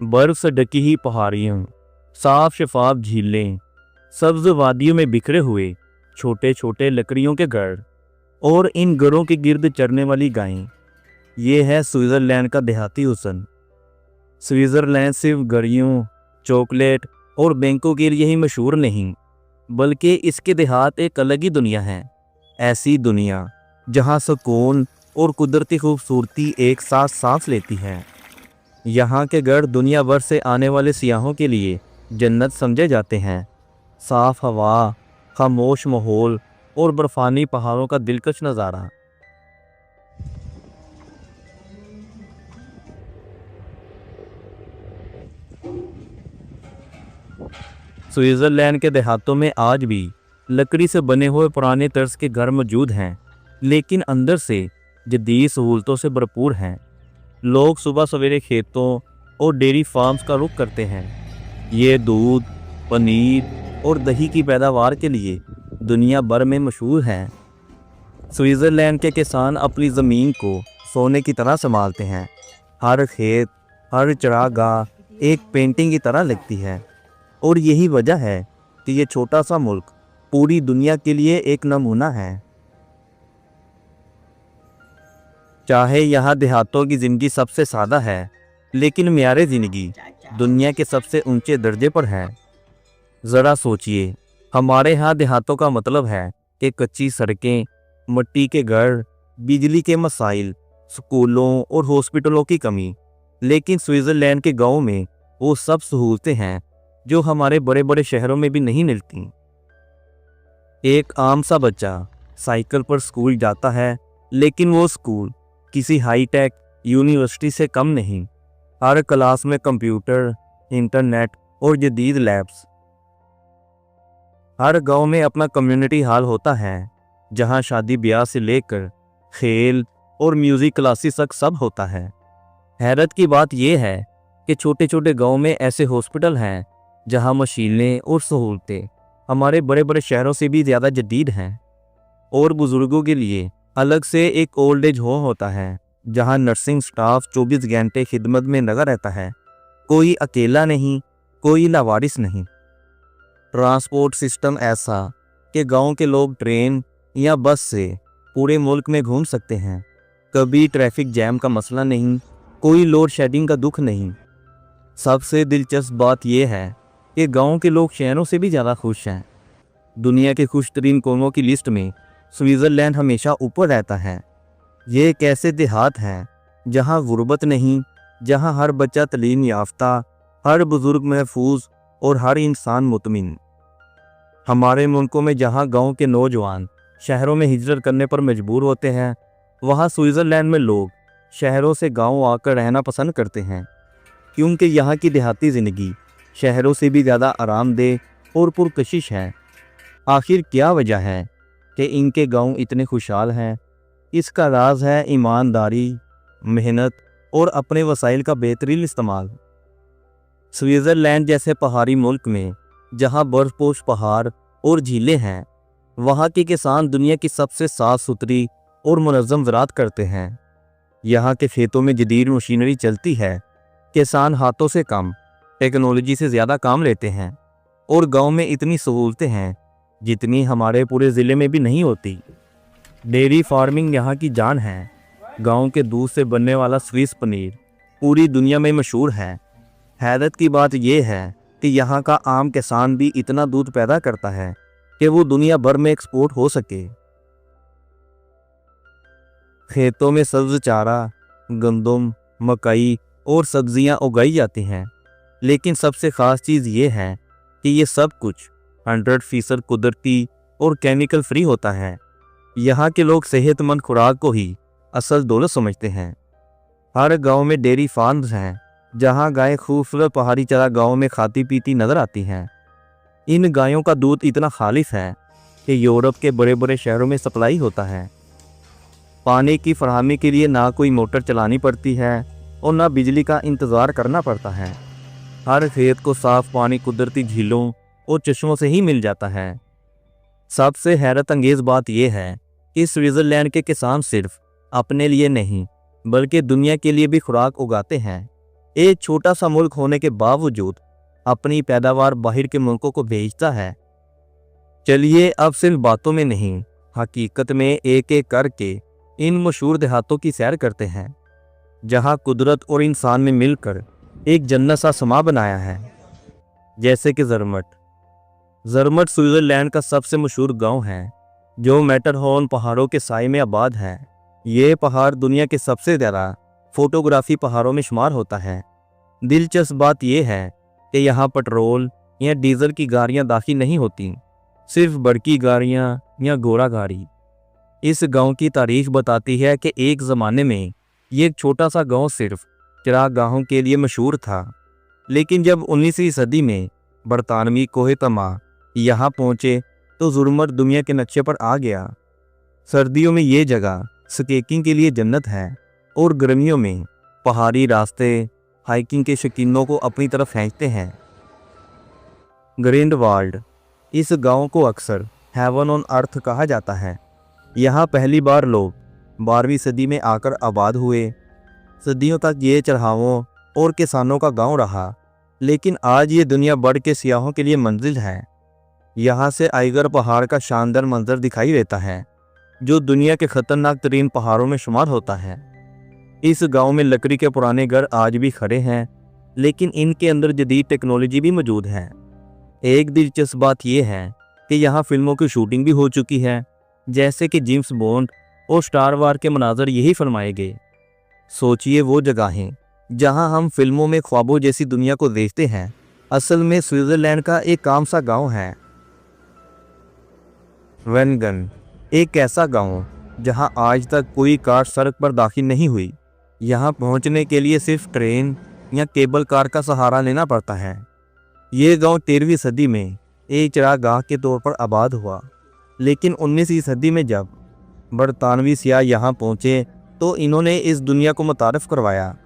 बर्फ से ढकी ही पहाड़ियाँ, साफ शफाफ झीलें, सब्ज वादियों में बिखरे हुए छोटे छोटे लकड़ियों के घर और इन घरों के गिर्द चरने वाली गायें, ये है स्विट्ज़रलैंड का देहाती हुस्न। स्विट्ज़रलैंड सिर्फ घड़ियों, चॉकलेट और बैंकों के लिए ही मशहूर नहीं, बल्कि इसके देहात एक अलग ही दुनिया है। ऐसी दुनिया जहाँ सुकून और कुदरती खूबसूरती एक साथ सांस लेती है। यहाँ के घर दुनिया भर से आने वाले सियाहों के लिए जन्नत समझे जाते हैं। साफ हवा, खामोश माहौल और बर्फानी पहाड़ों का दिलकश नज़ारा। स्विट्ज़रलैंड के देहातों में आज भी लकड़ी से बने हुए पुराने तर्ज के घर मौजूद हैं, लेकिन अंदर से जदीद सहूलतों से भरपूर हैं। लोग सुबह सवेरे खेतों और डेयरी फार्म्स का रुख करते हैं। ये दूध, पनीर और दही की पैदावार के लिए दुनिया भर में मशहूर हैं। स्विट्ज़रलैंड के किसान अपनी ज़मीन को सोने की तरह संभालते हैं। हर खेत, हर चरागाह एक पेंटिंग की तरह लगती है, और यही वजह है कि ये छोटा सा मुल्क पूरी दुनिया के लिए एक नमूना है। चाहे यहाँ देहातों की ज़िंदगी सबसे सादा है, लेकिन म्यारे ज़िंदगी दुनिया के सबसे ऊंचे दर्जे पर है। ज़रा सोचिए, हमारे यहाँ देहातों का मतलब है कि कच्ची सड़कें, मिट्टी के घर, बिजली के मसाइल, स्कूलों और हॉस्पिटलों की कमी। लेकिन स्विट्ज़रलैंड के गाँव में वो सब सहूलतें हैं जो हमारे बड़े बड़े शहरों में भी नहीं मिलती। एक आम सा बच्चा साइकिल पर स्कूल जाता है, लेकिन वो स्कूल किसी हाईटेक यूनिवर्सिटी से कम नहीं। हर क्लास में कंप्यूटर, इंटरनेट और जदीद लैब्स। हर गांव में अपना कम्युनिटी हॉल होता है, जहां शादी ब्याह से लेकर खेल और म्यूज़िक क्लासेस तक सब होता है। हैरत की बात यह है कि छोटे छोटे गांव में ऐसे हॉस्पिटल हैं जहां मशीनें और सहूलतें हमारे बड़े बड़े शहरों से भी ज़्यादा जदीद हैं। और बुज़ुर्गों के लिए अलग से एक ओल्ड एज होम होता है, जहां नर्सिंग स्टाफ 24 घंटे खिदमत में लगा रहता है। कोई अकेला नहीं, कोई लावारिस नहीं। ट्रांसपोर्ट सिस्टम ऐसा कि गांव के लोग ट्रेन या बस से पूरे मुल्क में घूम सकते हैं। कभी ट्रैफिक जैम का मसला नहीं, कोई लोड शेडिंग का दुख नहीं। सबसे दिलचस्प बात यह है कि गांव के लोग शहरों से भी ज़्यादा खुश हैं। दुनिया के खुश तरीन कौमों की लिस्ट में स्विट्ज़रलैंड हमेशा ऊपर रहता है। ये एक ऐसे देहात हैं जहां गुर्बत नहीं, जहां हर बच्चा तलीम याफ्ता, हर बुजुर्ग महफूज और हर इंसान मुतमिन। हमारे मुल्कों में जहां गांव के नौजवान शहरों में हिजरत करने पर मजबूर होते हैं, वहां स्विट्ज़रलैंड में लोग शहरों से गांव आकर रहना पसंद करते हैं, क्योंकि यहाँ की देहाती ज़िंदगी शहरों से भी ज़्यादा आरामदेह और पुरकशिश है। आखिर क्या वजह है कि इनके गांव इतने खुशहाल हैं? इसका राज है ईमानदारी, मेहनत और अपने वसाइल का बेहतरीन इस्तेमाल। स्विट्ज़रलैंड जैसे पहाड़ी मुल्क में जहां बर्फपोश पहाड़ और झीलें हैं, वहां के किसान दुनिया की सबसे साफ सुथरी और मुनज़्ज़म ज़राअत करते हैं। यहाँ के खेतों में जदीद मशीनरी चलती है। किसान हाथों से कम, टेक्नोलॉजी से ज़्यादा काम लेते हैं, और गांव में इतनी सहूलतें हैं जितनी हमारे पूरे ज़िले में भी नहीं होती। डेयरी फार्मिंग यहाँ की जान है। गांव के दूध से बनने वाला स्विस पनीर पूरी दुनिया में मशहूर है। हैरत की बात यह है कि यहाँ का आम किसान भी इतना दूध पैदा करता है कि वो दुनिया भर में एक्सपोर्ट हो सके। खेतों में सब्ज चारा, गंदम, मकई और सब्जियाँ उगाई जाती हैं, लेकिन सबसे ख़ास चीज़ ये है कि ये सब कुछ 100% कुदरती और केमिकल फ्री होता है। यहाँ के लोग सेहतमंद खुराक को ही असल दौलत समझते हैं। हर गांव में डेयरी फार्म्स हैं, जहाँ गायें खूबसूरत पहाड़ी चरागाहों में खाती पीती नजर आती हैं। इन गायों का दूध इतना खालिश है कि यूरोप के बड़े बड़े शहरों में सप्लाई होता है। पानी की फरहमी के लिए ना कोई मोटर चलानी पड़ती है और ना बिजली का इंतज़ार करना पड़ता है। हर खेत को साफ पानी कुदरती झीलों और चश्मों से ही मिल जाता है। सबसे हैरत अंगेज बात यह है कि स्विट्जरलैंड के किसान सिर्फ अपने लिए नहीं बल्कि दुनिया के लिए भी खुराक उगाते हैं। एक छोटा सा मुल्क होने के बावजूद अपनी पैदावार बाहर के मुल्कों को भेजता है। चलिए अब सिर्फ बातों में नहीं, हकीकत में एक एक करके इन मशहूर देहातों की सैर करते हैं, जहां कुदरत और इंसान ने मिलकर एक जन्नत सा समा बनाया है। जैसे कि ज़रमट स्विट्जरलैंड का सबसे मशहूर गांव है, जो मैटरहॉर्न पहाड़ों के साए में आबाद है। ये पहाड़ दुनिया के सबसे ज़्यादा फोटोग्राफी पहाड़ों में शुमार होता है। दिलचस्प बात यह है कि यहाँ पेट्रोल या डीजल की गाड़ियाँ दाखिल नहीं होती, सिर्फ बड़की गाड़ियाँ या घोड़ा गाड़ी। इस गांव की तारीख बताती है कि एक ज़माने में ये एक छोटा सा गांव सिर्फ चरागाहों के लिए मशहूर था, लेकिन जब 19वीं सदी में बरतानवी कोहे तमा यहाँ पहुँचे तो ज़रमट दुनिया के नक्शे पर आ गया। सर्दियों में ये जगह स्कीइंग के लिए जन्नत है और गर्मियों में पहाड़ी रास्ते हाइकिंग के शौकीनों को अपनी तरफ खींचते हैं। ग्रिंडवाल्ड, इस गांव को अक्सर हेवन ऑन अर्थ कहा जाता है। यहाँ पहली बार लोग 12वीं सदी में आकर आबाद हुए। सदियों तक ये चढ़ावों और किसानों का गांव रहा, लेकिन आज ये दुनिया भर के सियाहों के लिए मंजिल है। यहाँ से आइगर पहाड़ का शानदार मंजर दिखाई देता है, जो दुनिया के खतरनाक तरीन पहाड़ों में शुमार होता है। इस गांव में लकड़ी के पुराने घर आज भी खड़े हैं, लेकिन इनके अंदर जदीद टेक्नोलॉजी भी मौजूद है। एक दिलचस्प बात यह है कि यहाँ फिल्मों की शूटिंग भी हो चुकी है, जैसे कि जेम्स बॉन्ड और स्टार वार के मनाजर यही फरमाए गए। सोचिए वो जगहें जहाँ हम फिल्मों में ख्वाबों जैसी दुनिया को देखते हैं, असल में स्विट्जरलैंड का एक आम सा गाँव है। वेनगन, एक ऐसा गांव जहां आज तक कोई कार सड़क पर दाखिल नहीं हुई। यहां पहुंचने के लिए सिर्फ ट्रेन या केबल कार का सहारा लेना पड़ता है। ये गांव 13वीं सदी में एक चरागाह के तौर पर आबाद हुआ, लेकिन 19वीं सदी में जब बरतानवी सियाह यहाँ पहुँचे तो इन्होंने इस दुनिया को मुतारफ़ करवाया।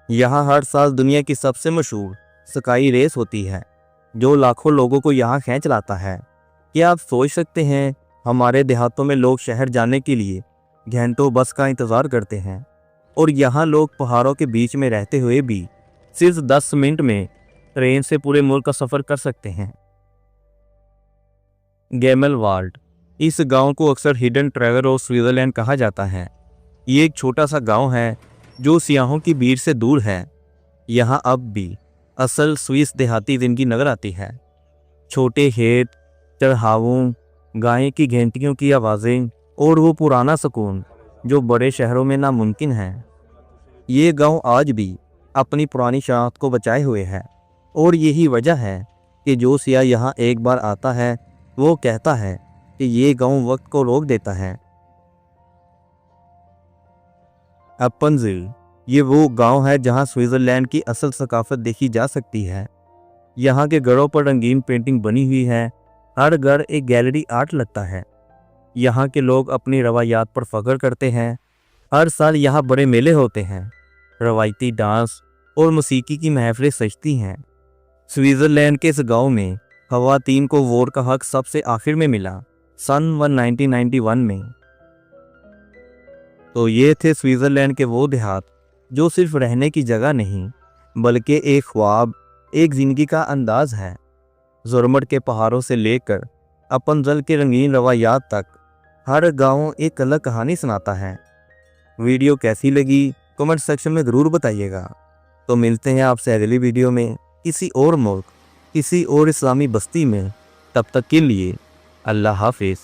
यहाँ हर साल दुनिया की सबसे मशहूर स्काई रेस होती है, जो लाखों लोगों को यहाँ खींच लाता है। क्या आप सोच सकते हैं, हमारे देहातों में लोग शहर जाने के लिए घंटों बस का इंतज़ार करते हैं, और यहाँ लोग पहाड़ों के बीच में रहते हुए भी सिर्फ 10 मिनट में ट्रेन से पूरे मुल्क का सफ़र कर सकते हैं। गेमेलवाल्ड, इस गांव को अक्सर हिडन ट्रेवर ऑफ स्विट्जरलैंड कहा जाता है। ये एक छोटा सा गांव है जो सियाहों की भीड़ से दूर है। यहाँ अब भी असल स्विस देहाती ज़िंदगी नजर आती है। छोटे खेत, चढ़ावों, गाय की घंटियों की आवाज़ें और वो पुराना सुकून जो बड़े शहरों में नामुमकिन है। ये गांव आज भी अपनी पुरानी शनाख्त को बचाए हुए है, और यही वजह है कि जो सियाह यहाँ एक बार आता है वो कहता है कि ये गांव वक्त को रोक देता है। एप्पनज़िल, ये वो गांव है जहां स्विट्जरलैंड की असल सकाफत देखी जा सकती है। यहाँ के घरों पर रंगीन पेंटिंग बनी हुई है, हर घर एक गैलरी आर्ट लगता है। यहाँ के लोग अपनी रवायात पर फख्र करते हैं। हर साल यहाँ बड़े मेले होते हैं, रवायती डांस और मौसीकी की महफिलें सजती हैं। स्विट्जरलैंड के इस गांव में ख़वातीन को वोट का हक सबसे आखिर में मिला, सन 1991 में। तो ये थे स्विट्जरलैंड के वो देहात जो सिर्फ रहने की जगह नहीं बल्कि एक ख्वाब, एक ज़िंदगी का अंदाज है। ज़रमट के पहाड़ों से लेकर एप्पनज़िल के रंगीन रवायात तक हर गांव एक अलग कहानी सुनाता है। वीडियो कैसी लगी कमेंट सेक्शन में ज़रूर बताइएगा। तो मिलते हैं आपसे अगली वीडियो में किसी और मुल्क, किसी और इस्लामी बस्ती में। तब तक के लिए अल्लाह हाफिज़।